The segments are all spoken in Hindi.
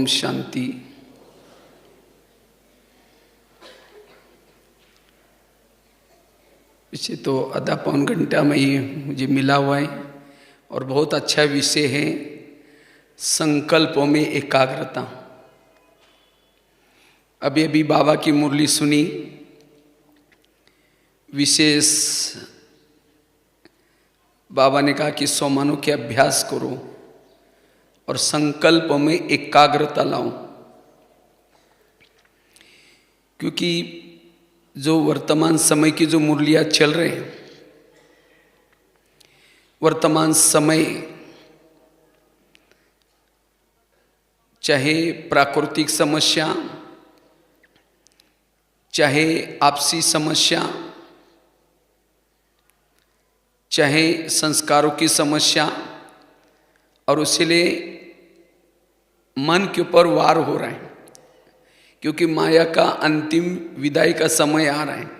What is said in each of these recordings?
शांति। इसे तो आधा पौन घंटा में ही मुझे मिला हुआ है और बहुत अच्छा विषय है संकल्पों में एकाग्रता। अभी अभी बाबा की मुरली सुनी, विशेष बाबा ने कहा कि 100 मानों के अभ्यास करो और संकल्प में एकाग्रता लाओ, क्योंकि जो वर्तमान समय की जो मुरलियाँ चल रहे हैं, वर्तमान समय चाहे प्राकृतिक समस्या, चाहे आपसी समस्या, चाहे संस्कारों की समस्या, और इसलिए मन के ऊपर वार हो रहा है, क्योंकि माया का अंतिम विदाई का समय आ रहा है।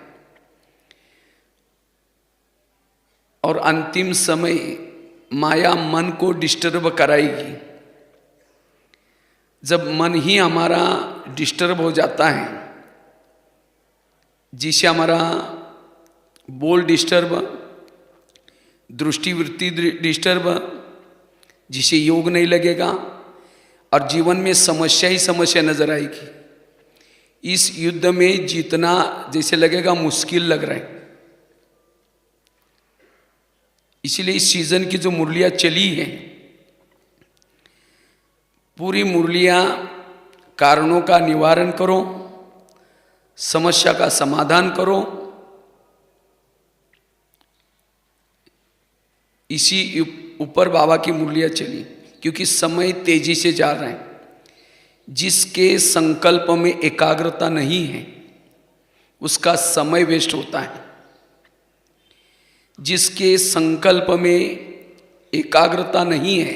और अंतिम समय माया मन को डिस्टर्ब कराएगी। जब मन ही हमारा डिस्टर्ब हो जाता है, जिसे हमारा बोल डिस्टर्ब, दृष्टिवृत्ति डिस्टर्ब, जिसे योग नहीं लगेगा और जीवन में समस्या ही समस्या नजर आएगी। इस युद्ध में जीतना जैसे लगेगा मुश्किल लग रहा है। इसलिए इस सीजन की जो मुरलियाँ चली हैं, पूरी मुरलियाँ कारणों का निवारण करो, समस्या का समाधान करो, इसी ऊपर बाबा की मुरलियाँ चली। क्योंकि समय तेजी से जा रहा है। जिसके संकल्प में एकाग्रता नहीं है उसका समय वेस्ट होता है। जिसके संकल्प में एकाग्रता नहीं है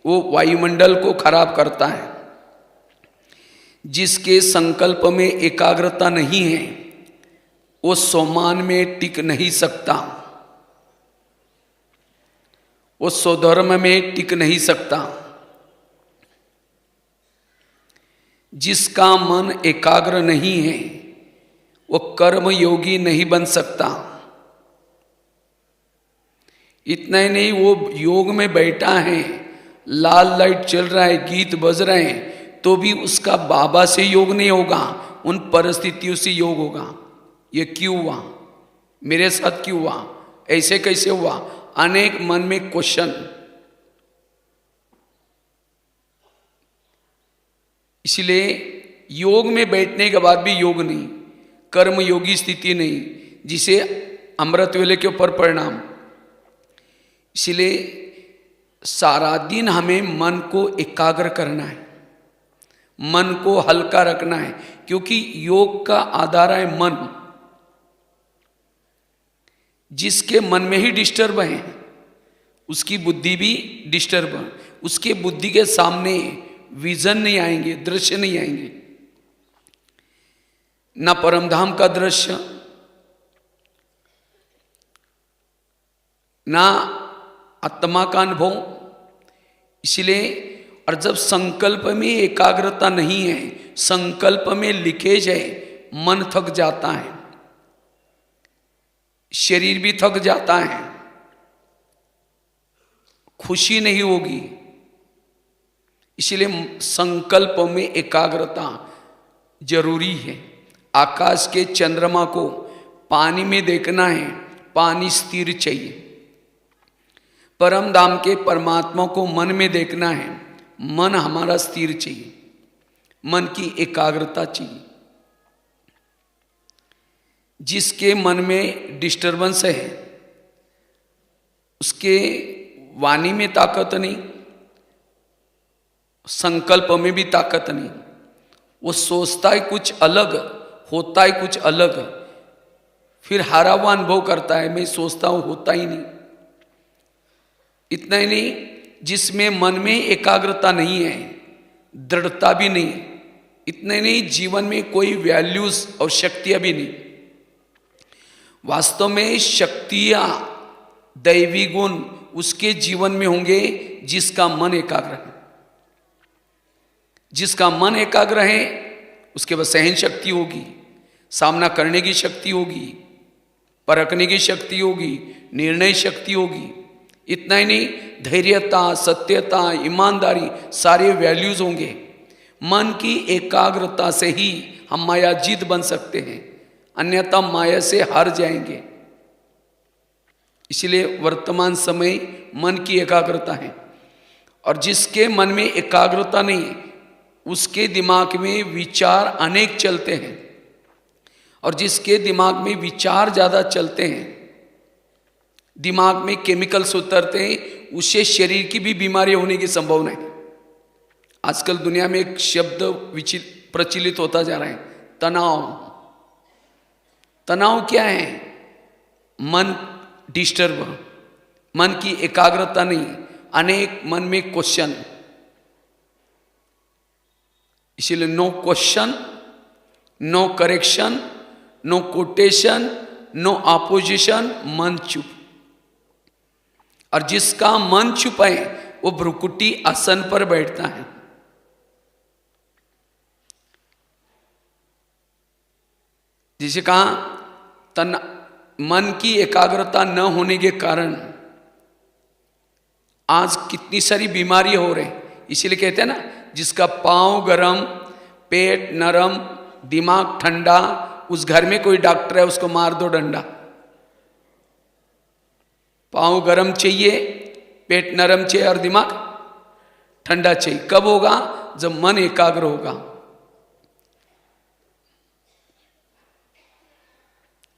वो वायुमंडल को खराब करता है। जिसके संकल्प में एकाग्रता नहीं है वो स्वमान में टिक नहीं सकता, वो स्वधर्म में टिक नहीं सकता। जिसका मन एकाग्र नहीं है वो कर्म योगी नहीं बन सकता। इतना ही नहीं, वो योग में बैठा है, लाल लाइट चल रहा है, गीत बज रहे हैं, तो भी उसका बाबा से योग नहीं होगा, उन परिस्थितियों से योग होगा। ये क्यों हुआ, मेरे साथ क्यों हुआ, ऐसे कैसे हुआ, अनेक मन में क्वेश्चन। इसलिए योग में बैठने के बाद भी योग नहीं, कर्म योगी स्थिति नहीं, जिसे अमृत वेले के ऊपर परिणाम। इसलिए सारा दिन हमें मन को एकाग्र करना है, मन को हल्का रखना है, क्योंकि योग का आधार है मन। जिसके मन में ही डिस्टर्ब है उसकी बुद्धि भी डिस्टर्ब है। उसके बुद्धि के सामने विजन नहीं आएंगे, दृश्य नहीं आएंगे, ना परमधाम का दृश्य, ना आत्मा का अनुभव। इसलिए और जब संकल्प में एकाग्रता नहीं है, संकल्प में लीकेज है, मन थक जाता है, शरीर भी थक जाता है, खुशी नहीं होगी। इसलिए संकल्प में एकाग्रता जरूरी है। आकाश के चंद्रमा को पानी में देखना है, पानी स्थिर चाहिए। परम धाम के परमात्मा को मन में देखना है, मन हमारा स्थिर चाहिए, मन की एकाग्रता चाहिए। जिसके मन में डिस्टर्बेंस है उसके वाणी में ताकत नहीं, संकल्प में भी ताकत नहीं। वो सोचता है कुछ अलग, होता है कुछ अलग, फिर हारा हुआ अनुभव करता है, मैं सोचता हूं होता ही नहीं। इतना ही नहीं, जिसमें मन में एकाग्रता नहीं है, दृढ़ता भी नहीं, इतना ही नहीं, जीवन में कोई वैल्यूज और शक्तियां भी नहीं। वास्तव में शक्तियां, दैवी गुण उसके जीवन में होंगे जिसका मन एकाग्र है। जिसका मन एकाग्र है उसके पास सहन शक्ति होगी, सामना करने की शक्ति होगी, परखने की शक्ति होगी, निर्णय शक्ति होगी। इतना ही नहीं, धैर्यता, सत्यता, ईमानदारी सारे वैल्यूज होंगे। मन की एकाग्रता से ही हम मायाजीत बन सकते हैं, अन्यथा माया से हार जाएंगे। इसलिए वर्तमान समय मन की एकाग्रता है, और जिसके मन में एकाग्रता नहीं उसके दिमाग में विचार अनेक चलते हैं, और जिसके दिमाग में विचार ज़्यादा चलते हैं, दिमाग में केमिकल्स उतरते हैं, उससे शरीर की भी बीमारी होने की संभावना है। आजकल दुनिया में एक शब्द प्रचलित होता जा रहा है, तनाव। तनाव क्या है? मन डिस्टर्ब, मन की एकाग्रता नहीं, अनेक मन में क्वेश्चन। इसीलिए no question, no correction, no quotation, no opposition, मन चुप। और जिसका मन चुप है वो भ्रुकुटी आसन पर बैठता है। जिसे कहा मन की एकाग्रता न होने के कारण आज कितनी सारी बीमारी हो रही। इसीलिए कहते हैं ना, जिसका पांव गरम, पेट नरम, दिमाग ठंडा, उस घर में कोई डॉक्टर है उसको मार दो डंडा। पांव गरम चाहिए, पेट नरम चाहिए और दिमाग ठंडा चाहिए। कब होगा? जब मन एकाग्र होगा।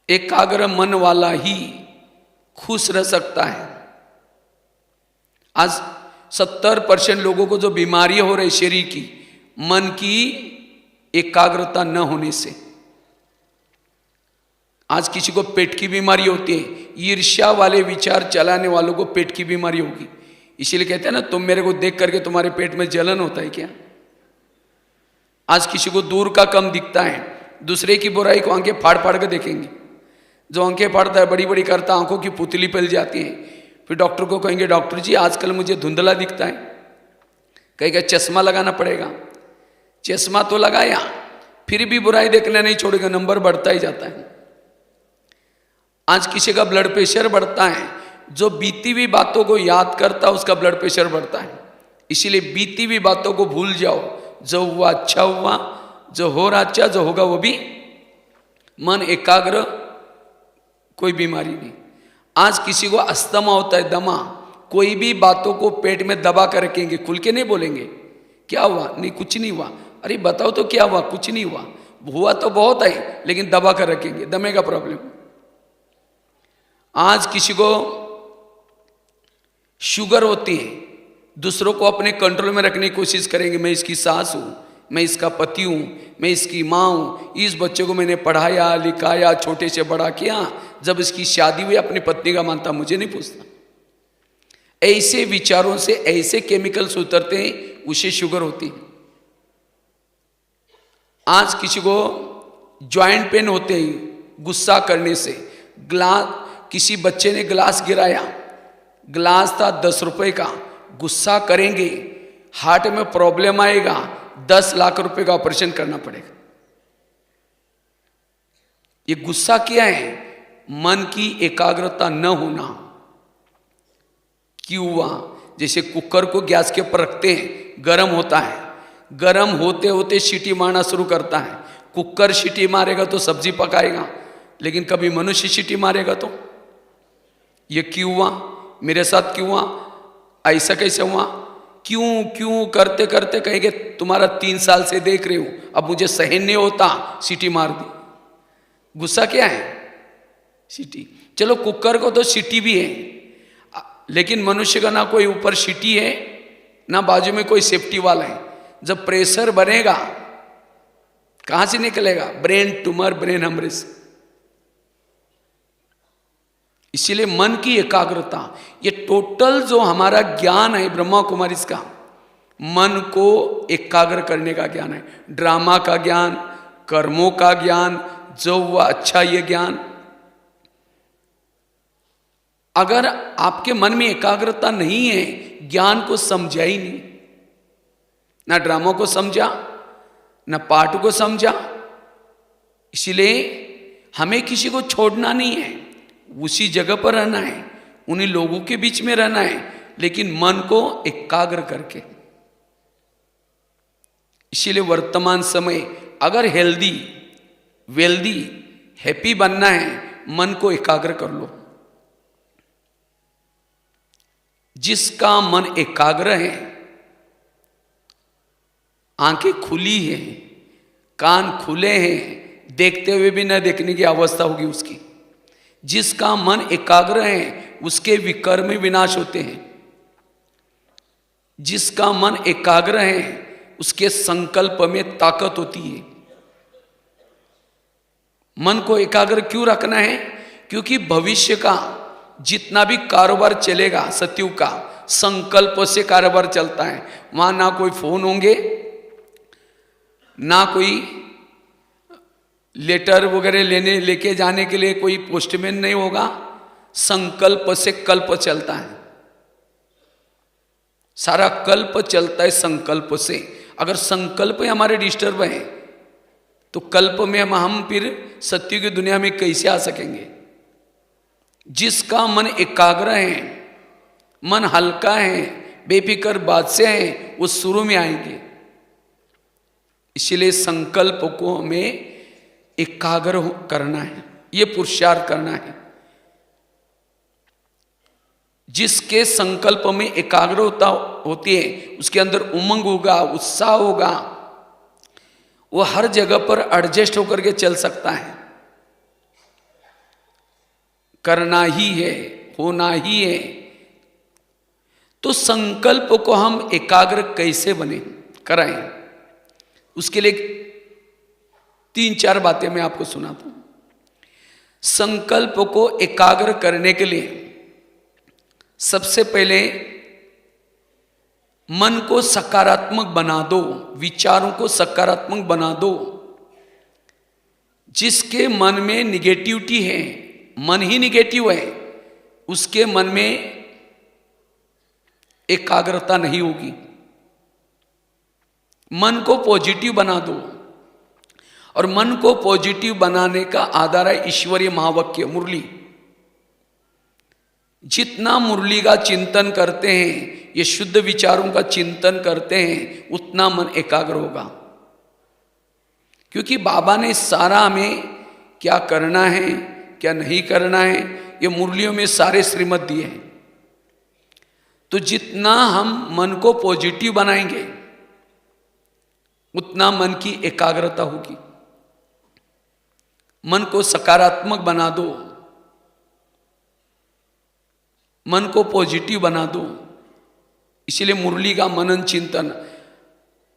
एकाग्र मन वाला ही खुश रह सकता है। आज 70% लोगों को जो बीमारी हो रही शरीर की, मन की एकाग्रता न होने से। आज किसी को पेट की बीमारी होती है, ईर्ष्या वाले विचार चलाने वालों को पेट की बीमारी होगी। इसीलिए कहते हैं ना, तुम मेरे को देख करके तुम्हारे पेट में जलन होता है क्या? आज किसी को दूर का कम दिखता है, दूसरे की बुराई को आंखें फाड़ फाड़ कर देखेंगे। जो आंखें फाड़ता है, बड़ी बड़ी करता, आंखों की पुतली फैल जाती है। फिर डॉक्टर को कहेंगे, डॉक्टर जी आजकल मुझे धुंधला दिखता है। कहेगा चश्मा लगाना पड़ेगा। चश्मा तो लगाया, फिर भी बुराई देखना नहीं छोड़ेगा, नंबर बढ़ता ही जाता है। आज किसी का ब्लड प्रेशर बढ़ता है, जो बीती हुई बातों को याद करता है उसका ब्लड प्रेशर बढ़ता है। इसीलिए बीती हुई बातों को भूल जाओ, जो हुआ अच्छा हुआ, जो हो रहा अच्छा, जो होगा वो भी। मन एकाग्र, कोई बीमारी नहीं। आज किसी को अस्थमा होता है, दमा, कोई भी बातों को पेट में दबा कर रखेंगे, खुल के नहीं बोलेंगे क्या हुआ, नहीं कुछ नहीं हुआ। अरे बताओ तो क्या हुआ? कुछ नहीं हुआ। हुआ तो बहुत है, लेकिन दबा कर रखेंगे, दमे का प्रॉब्लम। आज किसी को शुगर होती है, दूसरों को अपने कंट्रोल में रखने की कोशिश करेंगे। मैं इसकी सास हूं, मैं इसका पति हूं, मैं इसकी माँ हूं, इस बच्चे को मैंने पढ़ाया लिखाया, छोटे से बड़ा किया, जब इसकी शादी हुई अपनी पत्नी का मानता, मुझे नहीं पूछता। ऐसे विचारों से ऐसे केमिकल्स उतरते हैं, उसे शुगर होती है। आज किसी को जॉइंट पेन होते हैं गुस्सा करने से। किसी बच्चे ने गिलास गिराया, गिलास था 10 रुपए का, गुस्सा करेंगे, हार्ट में प्रॉब्लम आएगा, 10 लाख रुपए का ऑपरेशन करना पड़ेगा। ये गुस्सा क्या है? मन की एकाग्रता न होना। क्यों हुआ? जैसे कुकर को गैस के ऊपर रखते हैं, गर्म होता है, गर्म होते होते सीटी मारना शुरू करता है। कुकर सीटी मारेगा तो सब्जी पकाएगा, लेकिन कभी मनुष्य सीटी मारेगा तो? ये क्यों हुआ? मेरे साथ क्यों हुआ? ऐसा कैसे हुआ? क्यों क्यों करते करते कहेंगे तुम्हारा 3 साल से देख रही हूं, अब मुझे सहन नहीं होता, सीटी मार दी। गुस्सा क्या है? सीटी। चलो कुकर को तो सीटी भी है, लेकिन मनुष्य का ना कोई ऊपर सीटी है, ना बाजू में कोई सेफ्टी वाला है। जब प्रेशर बनेगा कहां से निकलेगा? Brain tumour, brain haemorrhage. इसीलिए मन की एकाग्रता, ये टोटल जो हमारा ज्ञान है ब्रह्मा कुमारी का, मन को एकाग्र करने का ज्ञान है। ड्रामा का ज्ञान, कर्मों का ज्ञान, जो हुआ अच्छा ये ज्ञान। अगर आपके मन में एकाग्रता नहीं है, ज्ञान को समझा ही नहीं। ना ड्रामा को समझा, ना पाठ को समझा। इसलिए हमें किसी को छोड़ना नहीं है, उसी जगह पर रहना है, उन्हीं लोगों के बीच में रहना है, लेकिन मन को एकाग्र करके। इसीलिए वर्तमान समय अगर हेल्दी, वेल्दी, हैप्पी बनना है, मन को एकाग्र कर लो। जिसका मन एकाग्र है, आंखें खुली हैं, कान खुले हैं, देखते हुए भी न देखने की अवस्था होगी उसकी। जिसका मन एकाग्र है उसके विकर्म विनाश होते हैं। जिसका मन एकाग्र है उसके संकल्प में ताकत होती है। मन को एकाग्र क्यों रखना है? क्योंकि भविष्य का जितना भी कारोबार चलेगा सतयुग का, संकल्प से कारोबार चलता है। वहां ना कोई फोन होंगे, ना कोई लेटर वगैरह लेके जाने के लिए कोई पोस्टमैन नहीं होगा। संकल्प से कल्प चलता है, सारा कल्प चलता है संकल्प से। अगर संकल्प हमारे डिस्टर्ब है तो कल्प में हम फिर सत्य की दुनिया में कैसे आ सकेंगे? जिसका मन एकाग्र है, मन हल्का है, बेफिक्र बात से है, वो शुरू में आएंगे। इसलिए संकल्प को हमें एकाग्र करना है, ये पुरुषार्थ करना है। जिसके संकल्प में एकाग्रता होती है उसके अंदर उमंग होगा, उत्साह होगा, वो हर जगह पर एडजस्ट होकर के चल सकता है। करना ही है, होना ही है। तो संकल्प को हम एकाग्र कैसे बने कराएं, उसके लिए 3-4 बातें मैं आपको सुनाता हूं। संकल्प को एकाग्र करने के लिए सबसे पहले मन को सकारात्मक बना दो, विचारों को सकारात्मक बना दो। जिसके मन में निगेटिविटी है, मन ही निगेटिव है, उसके मन में एकाग्रता नहीं होगी। मन को पॉजिटिव बना दो, और मन को पॉजिटिव बनाने का आधार है ईश्वरीय महावाक्य मुरली। जितना मुरली का चिंतन करते हैं, ये शुद्ध विचारों का चिंतन करते हैं, उतना मन एकाग्र होगा। क्योंकि बाबा ने सारा हमें क्या करना है, क्या नहीं करना है, ये मुरलियों में सारे श्रीमत दिए हैं। तो जितना हम मन को पॉजिटिव बनाएंगे उतना मन की एकाग्रता होगी। मन को सकारात्मक बना दो, मन को पॉजिटिव बना दो। इसलिए मुरली का मनन चिंतन,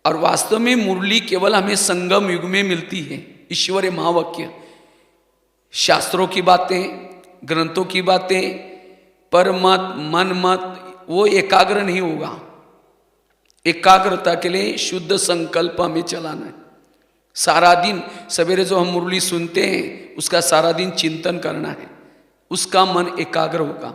और वास्तव में मुरली केवल हमें संगम युग में मिलती है। ईश्वरीय महावाक्य, शास्त्रों की बातें, ग्रंथों की बातें, पर मत, मन मत, वो एकाग्र नहीं होगा। एकाग्रता के लिए शुद्ध संकल्प हमें चलाना है। सारा दिन सवेरे जो हम मुरली सुनते हैं उसका सारा दिन चिंतन करना है, उसका मन एकाग्र होगा।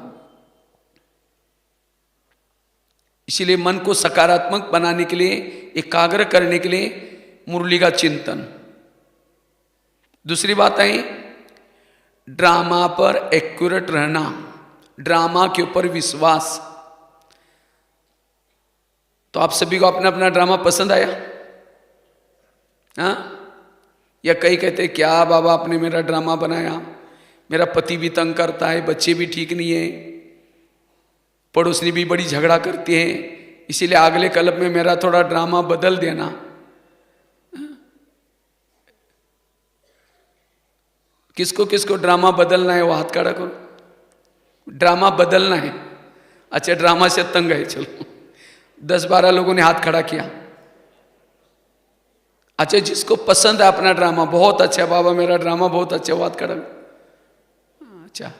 इसीलिए मन को सकारात्मक बनाने के लिए, एकाग्र करने के लिए मुरली का चिंतन। दूसरी बात है ड्रामा पर एक्यूरेट रहना, ड्रामा के ऊपर विश्वास। तो आप सभी को अपना अपना ड्रामा पसंद आया? हाँ? या कई कहते क्या बाबा आपने मेरा ड्रामा बनाया, मेरा पति भी तंग करता है, बच्चे भी ठीक नहीं है, पड़ोसनी भी बड़ी झगड़ा करती है, इसीलिए अगले क्लब में मेरा थोड़ा ड्रामा बदल देना। किसको किसको ड्रामा बदलना है वो हाथ खड़ा करो। ड्रामा बदलना है, अच्छा ड्रामा से तंग है, चलो 10-12 लोगों ने हाथ खड़ा किया। अच्छा जिसको पसंद है अपना ड्रामा, बहुत अच्छा बाबा मेरा ड्रामा बहुत अच्छा, हाथ खड़ा। अच्छा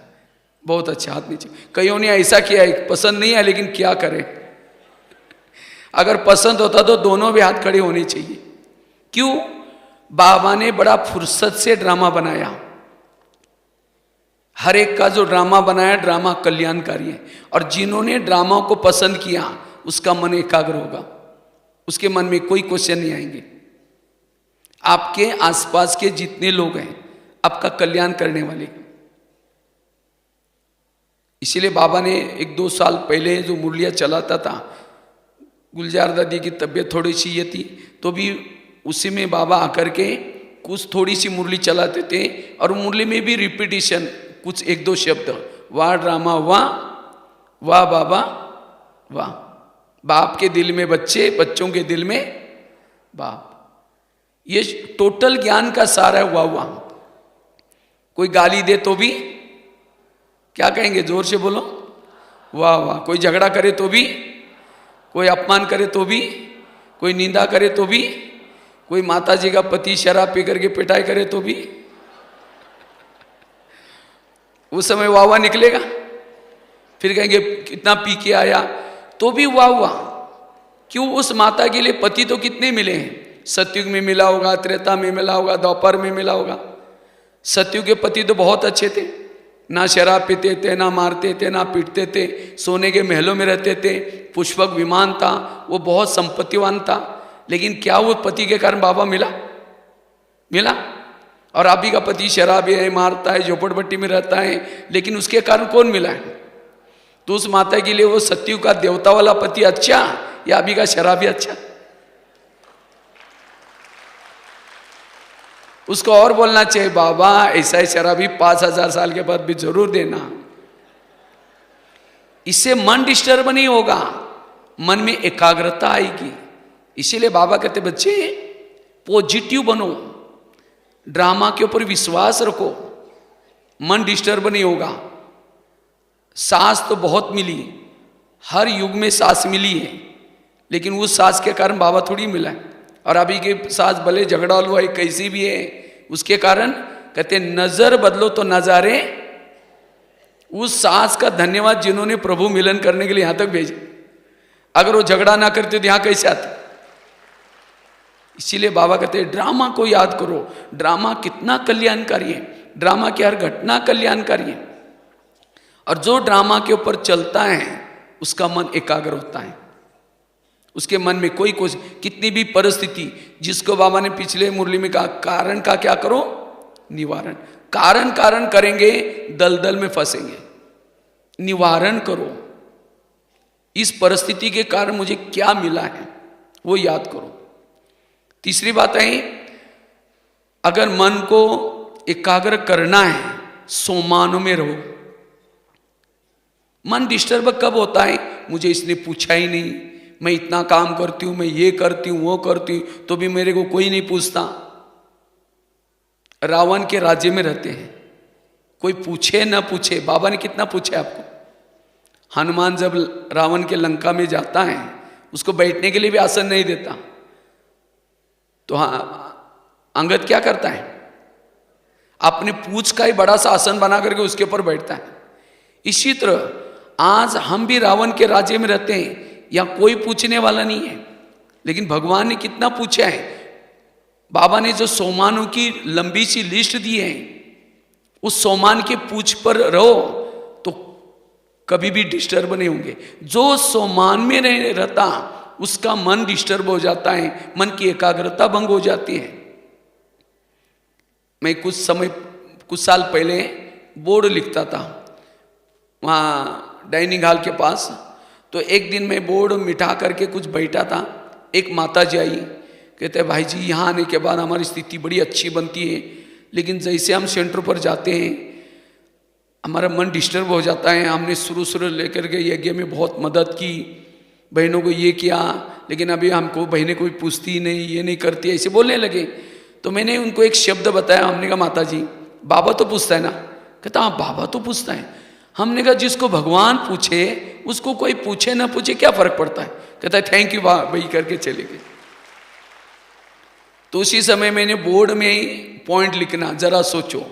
बहुत अच्छा, हाथ नीचे। कईयों ने ऐसा किया है पसंद नहीं है, लेकिन क्या करें, अगर पसंद होता तो दोनों भी हाथ खड़े होने चाहिए। क्यों? बाबा ने बड़ा फुर्सत से ड्रामा बनाया। हर एक का जो ड्रामा बनाया, ड्रामा कल्याणकारी है, और जिन्होंने ड्रामा को पसंद किया उसका मन एकाग्र होगा। उसके मन में कोई क्वेश्चन नहीं आएंगे। आपके आसपास के जितने लोग हैं आपका कल्याण करने वाले। इसीलिए बाबा ने 1-2 साल पहले जो मुरलियाँ चलाता था, गुलजार दादी की तबीयत थोड़ी सी ये थी, तो भी उसी में बाबा आकर के कुछ थोड़ी सी मुरली चलाते थे, और मुरली में भी रिपीटिशन, कुछ 1-2 शब्द, वाह ड्रामा वाह, वाह बाबा वाह, बाप के दिल में बच्चे, बच्चों के दिल में बाप। ये टोटल ज्ञान का सार है वाह वाह। कोई गाली दे तो भी क्या कहेंगे, जोर से बोलो, वाह वाह। कोई झगड़ा करे तो भी, कोई अपमान करे तो भी, कोई निंदा करे तो भी, कोई माता जी का पति शराब पी करके पिटाई करे तो भी, उस समय वाह वाह निकलेगा। फिर कहेंगे कितना पी के आया, तो भी वाह वाह। क्यों? उस माता के लिए पति तो कितने मिले हैं, सतयुग में मिला होगा, त्रेता में मिला होगा, द्वापर में मिला होगा। सतयुग के पति तो बहुत अच्छे थे, ना शराब पीते थे, ना मारते थे, ना पीटते थे, सोने के महलों में रहते थे, पुष्पक विमान था, वो बहुत संपत्तिवान था। लेकिन क्या वो पति के कारण बाबा मिला? और अभी का पति शराबी है, मारता है, झोपड़पट्टी में रहता है, लेकिन उसके कारण कौन मिला है? तो उस माता के लिए वो सतयुग का देवता वाला पति अच्छा या अभी का शराबी अच्छा? उसको और बोलना चाहिए, बाबा ऐसा ही शराबी 5000 साल के बाद भी जरूर देना। इससे मन डिस्टर्ब नहीं होगा, मन में एकाग्रता आएगी। इसीलिए बाबा कहते बच्चे पॉजिटिव बनो, ड्रामा के ऊपर विश्वास रखो, मन डिस्टर्ब नहीं होगा। सास तो बहुत मिली, हर युग में सास मिली है, लेकिन उस सास के कारण बाबा थोड़ी मिला है। और अभी की सास भले झगड़ा लो है, कैसी भी है, उसके कारण कहते नजर बदलो तो नजारे। उस सास का धन्यवाद जिन्होंने प्रभु मिलन करने के लिए यहां तक भेजे। अगर वो झगड़ा ना करते तो यहां कैसे आते? इसीलिए बाबा कहते हैं ड्रामा को याद करो, ड्रामा कितना कल्याणकारी है, ड्रामा की हर घटना कल्याणकारी है। और जो ड्रामा के ऊपर चलता है उसका मन एकाग्र होता है, उसके मन में कोई कितनी भी परिस्थिति, जिसको बाबा ने पिछले मुरली में कहा कारण का क्या करो, निवारण। कारण करेंगे दलदल में फंसेंगे, निवारण करो। इस परिस्थिति के कारण मुझे क्या मिला है वो याद करो। तीसरी बात है, अगर मन को एकाग्र करना है सोमानों में रहो। मन डिस्टर्ब कब होता है, मुझे इसने पूछा ही नहीं, मैं इतना काम करती हूं, मैं ये करती हूं, वो करती हूं, तो भी मेरे को कोई नहीं पूछता। रावण के राज्य में रहते हैं, कोई पूछे न पूछे। बाबा ने कितना पूछे आपको? हनुमान जब रावण के लंका में जाता है, उसको बैठने के लिए भी आसन नहीं देता, तो हाँ अंगद क्या करता है, अपने पूछ का ही बड़ा सा आसन बना करके उसके ऊपर बैठता है। इसी तरह आज हम भी रावण के राज्य में रहते हैं, या कोई पूछने वाला नहीं है, लेकिन भगवान ने कितना पूछा है। बाबा ने जो सोमानों की लंबी सी लिस्ट दी है, उस सोमान के पूछ पर रहो तो कभी भी डिस्टर्ब नहीं होंगे। जो सोमान में रहता उसका मन डिस्टर्ब हो जाता है, मन की एकाग्रता भंग हो जाती है। मैं कुछ साल पहले बोर्ड लिखता था वहाँ डाइनिंग हॉल के पास, तो एक दिन मैं बोर्ड मिटा करके कुछ बैठा था, एक माता जी आई, कहते भाई जी यहाँ आने के बाद हमारी स्थिति बड़ी अच्छी बनती है, लेकिन जैसे हम सेंटर पर जाते हैं हमारा मन डिस्टर्ब हो जाता है। हमने शुरू लेकर के यज्ञ में बहुत मदद की, बहनों को ये किया, लेकिन अभी हमको बहनें कोई पूछती नहीं, ये नहीं करती, ऐसे बोलने लगे। तो मैंने उनको एक शब्द बताया, हमने कहा माता जी बाबा तो पूछता है ना? कहता हाँ बाबा तो पूछता है। हमने कहा जिसको भगवान पूछे उसको कोई पूछे ना पूछे क्या फर्क पड़ता है? कहता है थैंक यू भाई करके चले गए। तो उसी समय मैंने बोर्ड में पॉइंट लिखना, जरा सोचो,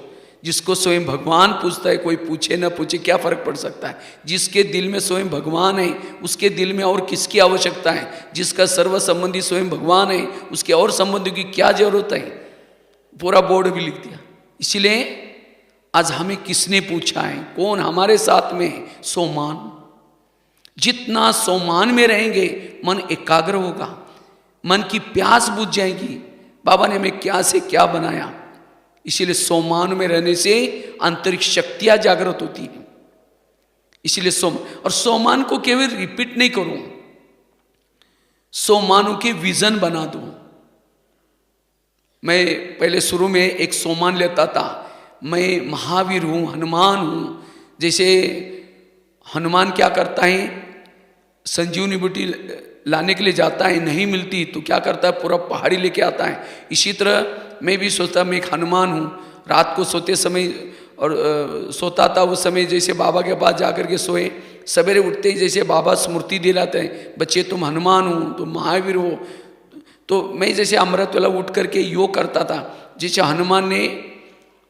जिसको स्वयं भगवान पूछता है कोई पूछे ना पूछे क्या फर्क पड़ सकता है? जिसके दिल में स्वयं भगवान है उसके दिल में और किसकी आवश्यकता है? जिसका सर्व संबंधी स्वयं भगवान है उसके और संबंधियों की क्या जरूरत है? पूरा बोर्ड भी लिख दिया। इसलिए आज हमें किसने पूछा है, कौन हमारे साथ में है? सोमान। जितना सोमान में रहेंगे मन एकाग्र होगा। मन की प्यास बुझ जाएगी, बाबा ने हमें क्या से क्या बनाया। इसीलिए सोमान में रहने से आंतरिक शक्तियां जागृत होती हैं। इसीलिए और सोमान को केवल रिपीट नहीं करूं, सोमानों के विजन बना दूं। मैं पहले शुरू में एक सोमान लेता था, मैं महावीर हूं, हनुमान हूं। जैसे हनुमान क्या करता है, संजीवनी बूटी लाने के लिए जाता है, नहीं मिलती तो क्या करता है, पूरा पहाड़ी लेके आता है। इसी तरह मैं भी सोचता मैं एक हनुमान हूँ। रात को सोते समय और सोता था उस समय, जैसे बाबा के पास जाकर के सोए, सवेरे उठते ही जैसे बाबा स्मृति दिलाते हैं, बच्चे तुम हनुमान हो, तुम महावीर हो। तो मैं जैसे अमृत वाला उठ करके योग करता था। जैसे हनुमान ने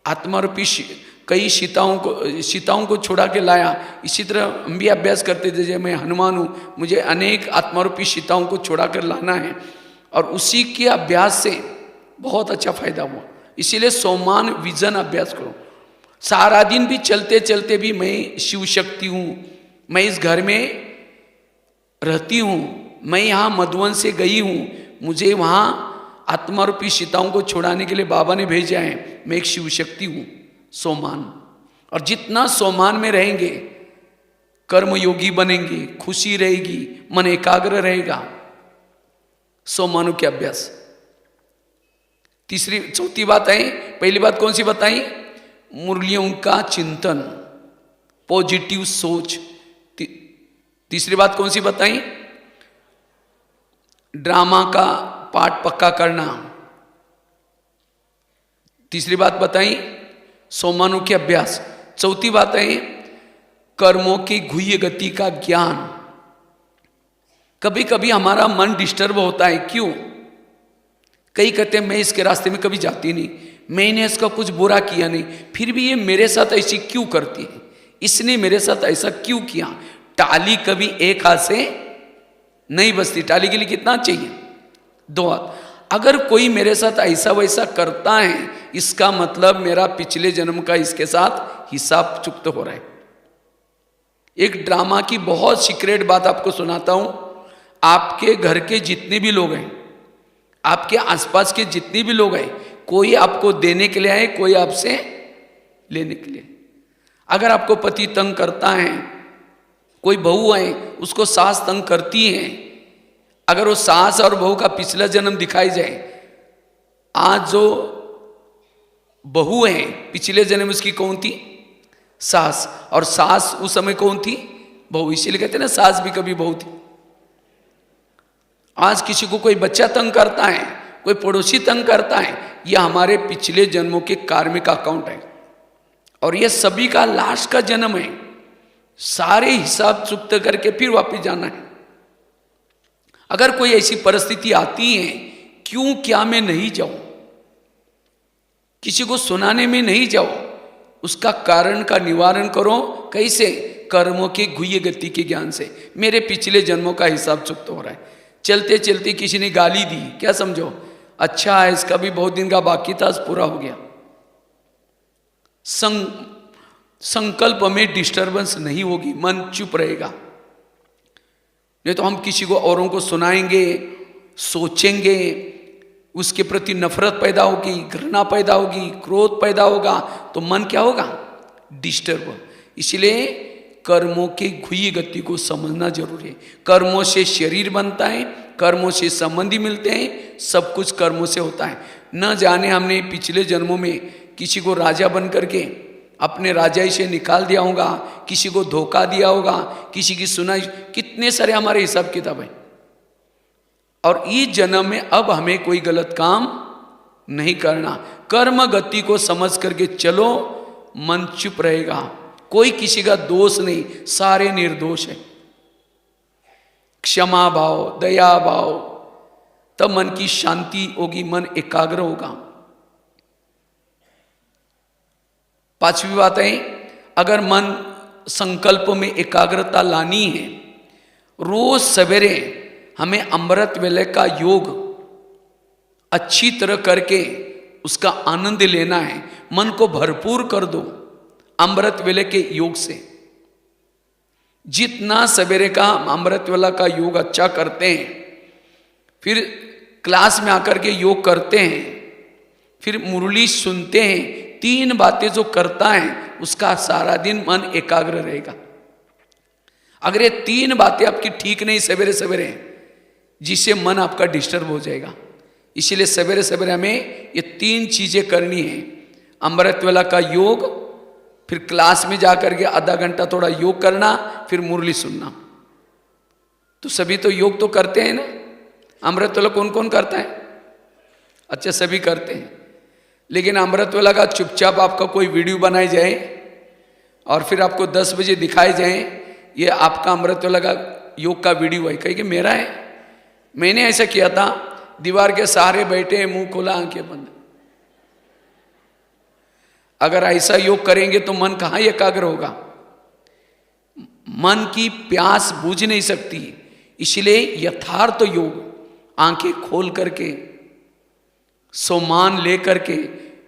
आत्मारूपी कई सीताओं को छुड़ा के लाया, इसी तरह हम भी अभ्यास करते थे। जैसे मैं हनुमान हूँ, मुझे अनेक आत्मारूपी सीताओं को छुड़ा कर लाना है, और उसी के अभ्यास से बहुत अच्छा फायदा हुआ। इसीलिए सोमान विजन अभ्यास करो। सारा दिन भी चलते चलते भी मैं शिव शक्ति हूँ, मैं इस घर में रहती हूँ, मैं यहाँ मधुवन से गई हूँ, मुझे वहाँ आत्मारूपी सीताओं को छुड़ाने के लिए बाबा ने भेजा है, मैं एक शिव शक्ति हूँ। सोमान, और जितना सोमान में रहेंगे कर्मयोगी बनेंगे, खुशी रहेगी, मन एकाग्र रहेगा। सोमानों के अभ्यास। चौथी बात है, पहली बात कौन सी बताई, मुरलियों का चिंतन, पॉजिटिव सोच। तीसरी बात कौन सी बताई, ड्रामा का पाठ पक्का करना। तीसरी बात बताई सोमानों के अभ्यास। चौथी बात है कर्मों की गुह्य गति का ज्ञान। कभी कभी हमारा मन डिस्टर्ब होता है, क्यों? कई कहते हैं मैं इसके रास्ते में कभी जाती नहीं, मैंने इसका कुछ बुरा किया नहीं, फिर भी ये मेरे साथ ऐसी क्यों करती है, इसने मेरे साथ ऐसा क्यों किया। टाली कभी एक हाथ से नहीं बजती, टाली के लिए कितना चाहिए, दो हाथ। अगर कोई मेरे साथ ऐसा वैसा करता है, इसका मतलब मेरा पिछले जन्म का इसके साथ हिसाब चुकत हो रहा है। एक ड्रामा की बहुत सीक्रेट बात आपको सुनाता हूं। आपके घर के जितने भी लोग हैं, आपके आसपास के जितने भी लोग हैं, कोई आपको देने के लिए आए, कोई आपसे लेने के लिए। अगर आपको पति तंग करता है, कोई बहू है उसको सास तंग करती है, अगर वो सास और बहू का पिछला जन्म दिखाई जाए, आज जो बहू है पिछले जन्म उसकी कौन थी, सास, और सास उस समय कौन थी, बहू। इसीलिए कहते हैं ना सास भी कभी बहू थी। आज किसी को कोई बच्चा तंग करता है, कोई पड़ोसी तंग करता है, यह हमारे पिछले जन्मों के कार्मिक अकाउंट है, और यह सभी का लास्ट का जन्म है। सारे हिसाब चुकते करके फिर वापस जाना है। अगर कोई ऐसी परिस्थिति आती है, क्यों क्या मैं नहीं जाऊं, किसी को सुनाने में नहीं जाओ, उसका कारण का निवारण करो। कैसे? कर्मों की गुह्य गति के ज्ञान से। मेरे पिछले जन्मों का हिसाब चुकता हो रहा है। चलते चलते किसी ने गाली दी, क्या समझो, अच्छा है इसका भी बहुत दिन का बाकी था, पूरा हो गया। संकल्प में डिस्टर्बेंस नहीं होगी, मन चुप रहेगा। नहीं तो हम किसी को औरों को सुनाएंगे, सोचेंगे, उसके प्रति नफरत पैदा होगी, घृणा पैदा होगी, क्रोध पैदा होगा, तो मन क्या होगा, डिस्टर्ब। इसलिए कर्मों की गुह्य गति को समझना जरूरी है। कर्मों से शरीर बनता है, कर्मों से संबंधी मिलते हैं, सब कुछ कर्मों से होता है। न जाने हमने पिछले जन्मों में किसी को राजा बन करके अपने राजाई से निकाल दिया होगा, किसी को धोखा दिया होगा, किसी की सुनाई, कितने सारे हमारे हिसाब किताब है। और इस जन्म में अब हमें कोई गलत काम नहीं करना। कर्म गति को समझ करके चलो, मन चुप रहेगा, कोई किसी का दोष नहीं, सारे निर्दोष है। क्षमा भाव, दया भाव, तब मन की शांति होगी, मन एकाग्र होगा। पांचवी बात है, अगर मन संकल्प में एकाग्रता लानी है, रोज सवेरे हमें अमृत वेले का योग अच्छी तरह करके उसका आनंद लेना है। मन को भरपूर कर दो अमृत वेले के योग से। जितना सवेरे का अमृत वेला का योग अच्छा करते हैं, फिर क्लास में आकर के योग करते हैं, फिर मुरली सुनते हैं, 3 बातें जो करता है उसका सारा दिन मन एकाग्र रहेगा। अगर ये 3 बातें आपकी ठीक नहीं सवेरे सवेरे, जिससे मन आपका डिस्टर्ब हो जाएगा। इसीलिए सवेरे सवेरे हमें ये 3 चीजें करनी है। अमृत वेला का योग, फिर क्लास में जाकर के आधा घंटा थोड़ा योग करना, फिर मुरली सुनना। तो सभी तो योग तो करते हैं ना। अमृत वेला कौन कौन करता है? अच्छा, सभी करते हैं। लेकिन अमृत वेला का चुपचाप आपका कोई वीडियो बनाई जाए और फिर आपको 10 बजे दिखाए जाए ये आपका अमृत वेला का योग का वीडियो है, कहीं कि मेरा है। मैंने ऐसा किया था, दीवार के सहारे बैठे, मुंह खोला, आंखें बंद। अगर ऐसा योग करेंगे तो मन कहाँ एकाग्र होगा? मन की प्यास बुझ नहीं सकती। इसलिए यथार्थ योग, आंखें खोल करके, सोमान ले करके,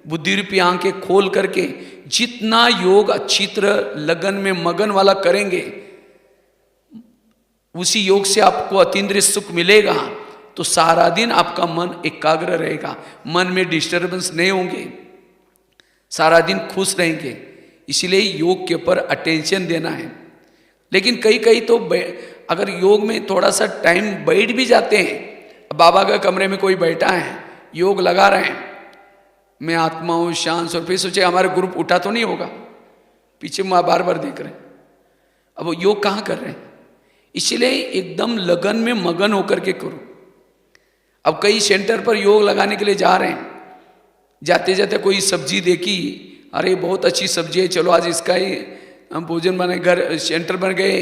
बुद्धि रूपी आंखें खोल करके जितना योग अच्छी तरह लगन में मगन वाला करेंगे, उसी योग से आपको अतीन्द्रिय सुख मिलेगा। तो सारा दिन आपका मन एकाग्र रहेगा, मन में डिस्टर्बेंस नहीं होंगे, सारा दिन खुश रहेंगे। इसलिए योग के ऊपर अटेंशन देना है। लेकिन कई कई तो अगर योग में थोड़ा सा टाइम बैठ भी जाते हैं, बाबा का कमरे में कोई बैठा है, योग लगा रहे हैं, मैं आत्मा हूँ शांत, और फिर सोचे हमारे ग्रुप उठा तो नहीं होगा, पीछे माँ बार बार देख रहे हैं, अब वो योग कहाँ कर रहे हैं? इसलिए एकदम लगन में मगन होकर के करो। अब कई सेंटर पर योग लगाने के लिए जा रहे हैं, जाते जाते कोई सब्जी देखी, अरे बहुत अच्छी सब्जी है, चलो आज इसका ही हम भोजन बनाए। घर सेंटर बन गए,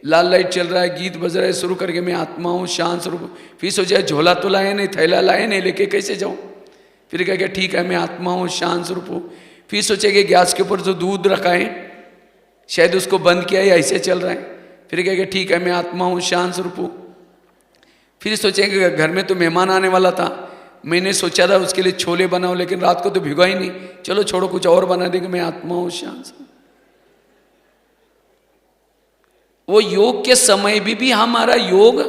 लाल लाइट चल रहा है, गीत बज रहा है, शुरू करके मैं आत्मा हूँ शांत स्वरूप। फिर सोचा झोला तो लाए नहीं, थैला लाए नहीं, लेके कैसे जाऊँ? फिर कह गया ठीक है मैं आत्मा हूँ शांत स्वरूप हूँ। फिर सोचे कि गैस के ऊपर जो दूध रखा है शायद उसको बंद किया है, ऐसे चल रहा है। फिर कह गया ठीक है मैं आत्मा हूँ शांत स्वरूप हूँ। फिर सोचे कि घर में तो मेहमान आने वाला था, मैंने सोचा था उसके लिए छोले बनाओ, लेकिन रात को तो भिगो ही नहीं, चलो छोड़ो कुछ और बना देंगे, मैं आत्मा हूँ शांत। वो योग के समय भी हमारा योग,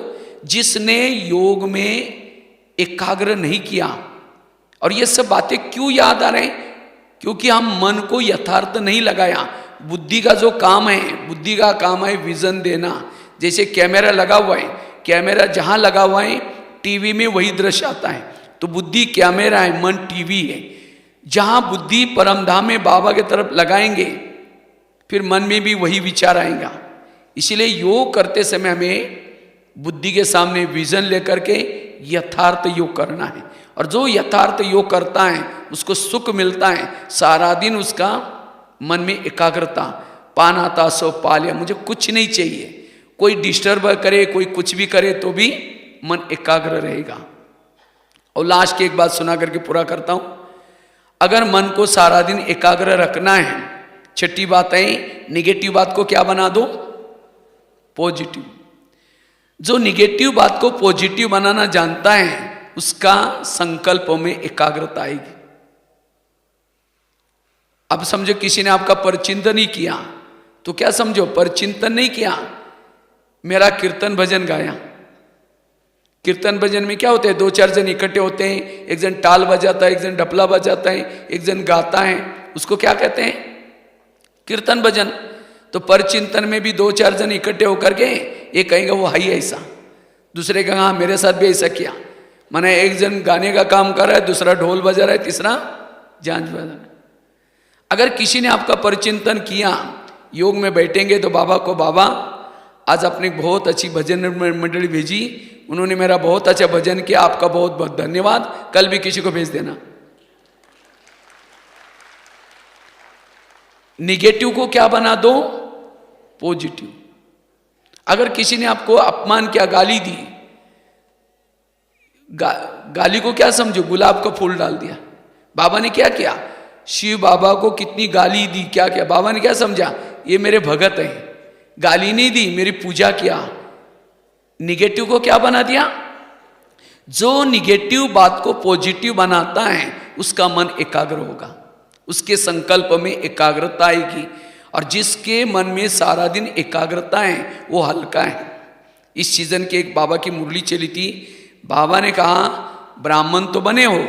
जिसने योग में एकाग्र नहीं किया। और ये सब बातें क्यों याद आ रहे हैं? क्योंकि हम मन को यथार्थ नहीं लगाया। बुद्धि का जो काम है, बुद्धि का काम है विजन देना। जैसे कैमरा लगा हुआ है, कैमरा जहां लगा हुआ है टीवी में वही दृश्य आता है, तो बुद्धि कैमरा है, मन टीवी है। जहां बुद्धि परमधाम में बाबा की तरफ लगाएंगे, फिर मन में भी वही विचार आएगा। इसलिए योग करते समय हमें बुद्धि के सामने विजन लेकर के यथार्थ योग करना है। और जो यथार्थ योग करता है उसको सुख मिलता है, सारा दिन उसका मन में एकाग्रता। पान आता सो पा लिया, मुझे कुछ नहीं चाहिए, कोई डिस्टर्ब करे, कोई कुछ भी करे तो भी मन एकाग्र रहेगा। और लास्ट की एक बात सुना करके पूरा करता हूं। अगर मन को सारा दिन एकाग्र रखना है, छठी बात है, निगेटिव बात को क्या बना दो? पॉजिटिव। जो निगेटिव बात को पॉजिटिव बनाना जानता है उसका संकल्प में एकाग्रता आएगी। अब समझो किसी ने आपका परचिंतन ही किया, तो क्या समझो? परचिंतन नहीं किया, मेरा कीर्तन भजन गाया। कीर्तन भजन में क्या होते हैं? 2-4 जन इकट्ठे होते हैं, एक जन टाल बजाता है, एक जन डपला बजाता है, एक जन गाता है, उसको क्या कहते हैं? कीर्तन भजन। तो परचिंतन में भी 2-4 जन इकट्ठे होकर के ये कहेंगे वो है ऐसा, दूसरे कहेंगे हाँ मेरे साथ भी ऐसा किया। माने एक जन गाने का काम कर रहा है, दूसरा ढोल बजा रहा है, तीसरा झांझ बजा रहा है। अगर किसी ने आपका परचिंतन किया, योग में बैठेंगे तो बाबा को, बाबा आज आपने बहुत अच्छी भजन मंडली भेजी, उन्होंने मेरा बहुत अच्छा भजन किया, आपका बहुत बहुत धन्यवाद, कल भी किसी को भेज देना। निगेटिव को क्या बना दो? पॉजिटिव। अगर किसी ने आपको अपमान किया, गाली दी, गाली को क्या समझो? गुलाब का फूल डाल दिया। बाबा ने क्या किया? शिव बाबा को कितनी गाली दी, क्या किया? बाबा ने क्या समझा? ये मेरे भगत हैं, गाली नहीं दी, मेरी पूजा किया। निगेटिव को क्या बना दिया? जो निगेटिव बात को पॉजिटिव बनाता है उसका मन एकाग्र होगा, उसके संकल्प में एकाग्रता आएगी। और जिसके मन में सारा दिन एकाग्रता है वो हल्का है। इस सीजन के एक बाबा की मुरली चली थी, बाबा ने कहा ब्राह्मण तो बने हो,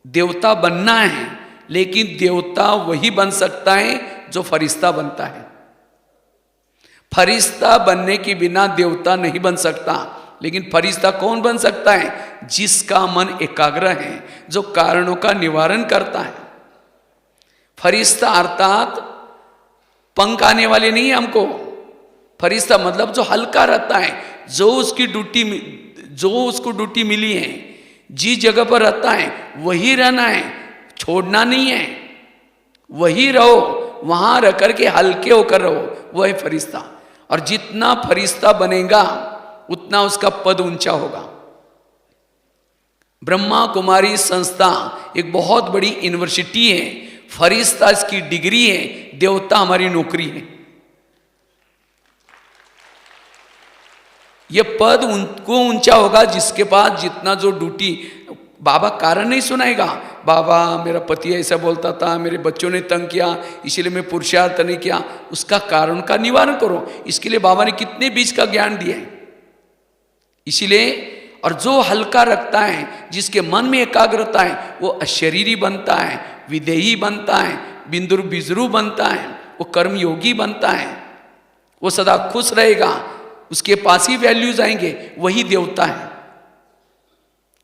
देवता बनना है, लेकिन देवता वही बन सकता है जो फरिश्ता बनता है। फरिश्ता बनने के बिना देवता नहीं बन सकता। लेकिन फरिश्ता कौन बन सकता है? जिसका मन एकाग्र है, जो कारणों का निवारण करता है। फरिश्ता अर्थात पंख आने वाले नहीं है हमको। फरिश्ता मतलब जो हल्का रहता है, जो उसको ड्यूटी मिली है, जिस जगह पर रहता है वही रहना है, छोड़ना नहीं है, वही रहो, वहां रह करके हल्के होकर रहो, वह है फरिश्ता। और जितना फरिश्ता बनेगा उतना उसका पद ऊंचा होगा। ब्रह्मा कुमारी संस्था एक बहुत बड़ी यूनिवर्सिटी है, फरिश्ता इसकी डिग्री है, देवता हमारी नौकरी है। यह पद उनको ऊंचा होगा जिसके पास जितना जो ड्यूटी। बाबा कारण नहीं सुनाएगा, बाबा मेरा पति ऐसा बोलता था, मेरे बच्चों ने तंग किया, इसीलिए मैं पुरुषार्थ नहीं किया। उसका कारण का निवारण करो। इसके लिए बाबा ने कितने बीज का ज्ञान दिया है। इसीलिए और जो हल्का रखता है, जिसके मन में एकाग्रता है, वो अशरीरी बनता है, विदेही बनता है, बिंदुर बिजरू बनता है, वो कर्मयोगी बनता है, वो सदा खुश रहेगा, उसके पास ही वैल्यूज आएंगे, वही देवता है।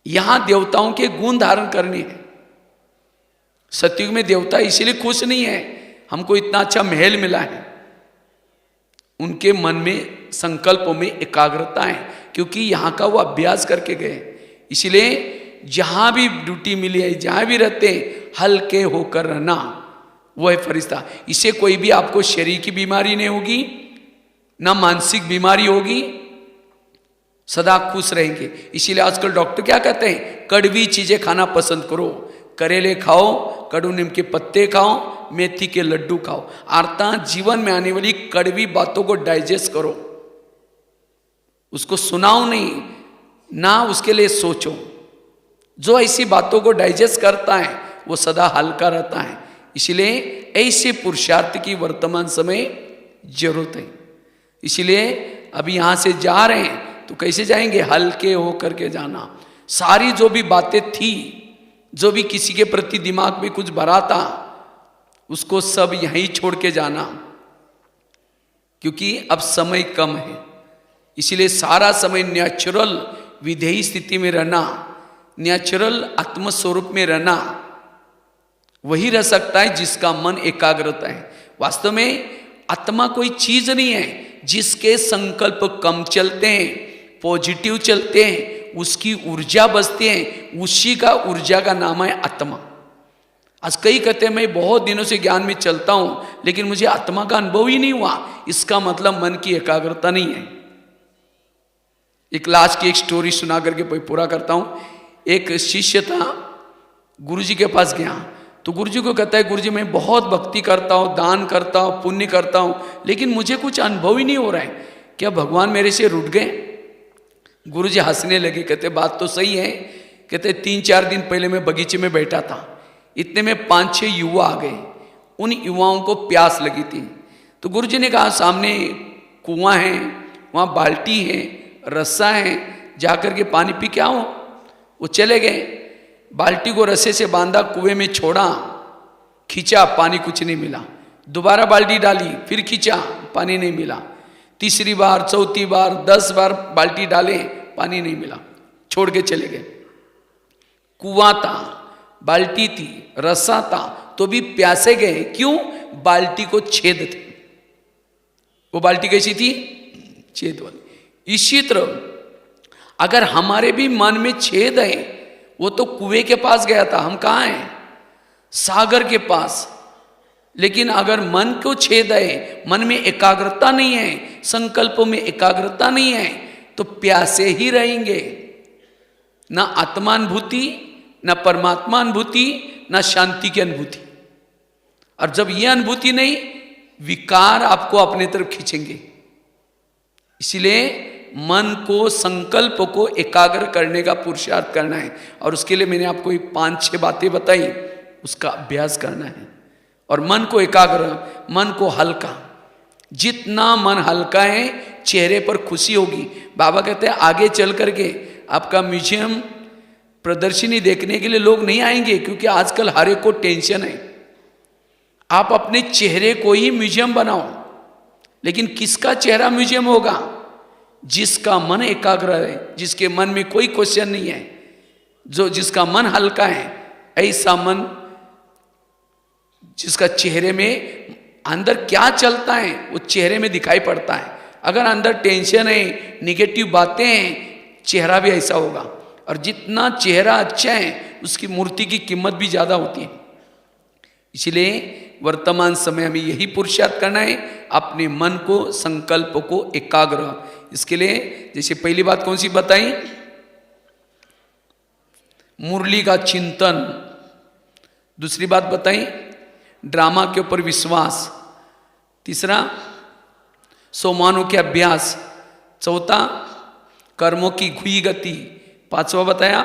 यहां देवताओं के गुण धारण करने हैं। सतयुग में देवता इसीलिए खुश नहीं है, हमको इतना अच्छा महल मिला है। उनके मन में संकल्पों में एकाग्रता है, क्योंकि यहाँ का वो अभ्यास करके गए। इसलिए जहाँ भी ड्यूटी मिली है, जहाँ भी रहते हैं, हल्के होकर रहना, वो है फरिश्ता। इससे कोई भी आपको शरीर की बीमारी नहीं होगी, ना मानसिक बीमारी होगी, सदा खुश रहेंगे। इसीलिए आजकल डॉक्टर क्या कहते हैं? कड़वी चीजें खाना पसंद करो, करेले खाओ, कड़ू नीम के पत्ते खाओ, मेथी के लड्डू खाओ, अर्थात जीवन में आने वाली कड़वी बातों को डाइजेस्ट करो, उसको सुनाओ नहीं, ना उसके लिए सोचो। जो ऐसी बातों को डाइजेस्ट करता है वो सदा हल्का रहता है। इसलिए ऐसे पुरुषार्थ की वर्तमान समय जरूरत है। इसलिए अभी यहां से जा रहे हैं तो कैसे जाएंगे? हल्के होकर के जाना। सारी जो भी बातें थी, जो भी किसी के प्रति दिमाग में कुछ भरा था, उसको सब यहीं छोड़ के जाना, क्योंकि अब समय कम है। इसलिए सारा समय नेचुरल विधेयी स्थिति में रहना, नेचुरल आत्मस्वरूप में रहना, वही रह सकता है जिसका मन एकाग्रता है। वास्तव में आत्मा कोई चीज नहीं है। जिसके संकल्प कम चलते हैं, पॉजिटिव चलते हैं, उसकी ऊर्जा बचती है, उसी का ऊर्जा का नाम है आत्मा। आज कई कहते हैं मैं बहुत दिनों से ज्ञान में चलता हूं, लेकिन मुझे आत्मा का अनुभव ही नहीं हुआ। इसका मतलब मन की एकाग्रता नहीं है। एक लास्ट की एक स्टोरी सुना करके पूरा करता हूं। एक शिष्य था, गुरुजी के पास गया तो गुरुजी को कहता है, गुरुजी मैं बहुत भक्ति करता हूँ, दान करता हूँ, पुण्य करता हूँ, लेकिन मुझे कुछ अनुभव ही नहीं हो रहा है। क्या भगवान मेरे से रुठ गए? गुरुजी हंसने लगे, कहते बात तो सही है। कहते 3-4 दिन पहले मैं बगीचे में बैठा था, इतने में 5-6 युवा आ गए। उन युवाओं को प्यास लगी थी। तो गुरुजी ने कहा सामने कुआं है, वहाँ बाल्टी है, रस्सा है, जाकर के पानी पी के आओ। वो चले गए, बाल्टी को रस्से से बांधा, कुएं में छोड़ा, खींचा, पानी कुछ नहीं मिला। दोबारा बाल्टी डाली, फिर खींचा, पानी नहीं मिला। तीसरी बार, चौथी बार, 10 बार बाल्टी डाले, पानी नहीं मिला, छोड़ के चले गए। कुआं था, बाल्टी थी, रस्सा था, तो भी प्यासे गए। क्यों? बाल्टी को छेद थे। वो बाल्टी कैसी थी? छेद वाली। इसी तरह अगर हमारे भी मन में छेद है, वो तो कुएं के पास गया था, हम कहाँ हैं? सागर के पास। लेकिन अगर मन को छेद है, मन में एकाग्रता नहीं है, संकल्पों में एकाग्रता नहीं है, तो प्यासे ही रहेंगे। ना आत्मानुभूति, ना परमात्मा अनुभूति, ना शांति की अनुभूति। और जब यह अनुभूति नहीं, विकार आपको अपने तरफ खींचेंगे। इसलिए मन को, संकल्प को एकाग्र करने का पुरुषार्थ करना है। और उसके लिए मैंने आपको 5-6 बातें बताई, उसका अभ्यास करना है। और मन को एकाग्र, मन को हल्का। जितना मन हल्का है, चेहरे पर खुशी होगी। बाबा कहते हैं आगे चल करके आपका म्यूजियम प्रदर्शनी देखने के लिए लोग नहीं आएंगे, क्योंकि आजकल हर एक को टेंशन है। आप अपने चेहरे को ही म्यूजियम बनाओ, लेकिन किसका चेहरा म्यूजियम होगा? जिसका मन एकाग्र है, जिसके मन में कोई क्वेश्चन नहीं है, जिसका मन हल्का है, ऐसा मन, जिसका चेहरे में अंदर क्या चलता है वो चेहरे में दिखाई पड़ता है। अगर अंदर टेंशन है, निगेटिव बातें हैं, चेहरा भी ऐसा होगा। और जितना चेहरा अच्छा है उसकी मूर्ति की कीमत भी ज्यादा होती है। इसलिए वर्तमान समय हमें यही पुरुषार्थ करना है, अपने मन को, संकल्प को एकाग्र। इसके लिए जैसे पहली बात कौन सी बताई? मुरली का चिंतन। दूसरी बात बताई ड्रामा के ऊपर विश्वास। तीसरा सोमानों के अभ्यास। चौथा कर्मों की घुई गति। पांचवा बताया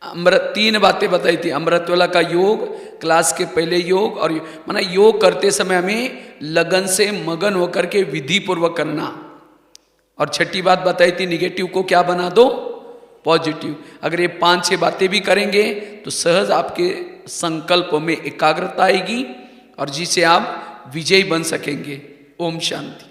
अमृत। तीन बातें बताई थी, अमृतवाला का योग, क्लास के पहले योग, और माना योग करते समय हमें लगन से मगन होकर के विधि पूर्वक करना। और छठी बात बताई थी निगेटिव को क्या बना दो पॉजिटिव। अगर ये 5-6 बातें भी करेंगे तो सहज आपके संकल्प में एकाग्रता आएगी और जिसे आप विजयी बन सकेंगे। ओम शांति।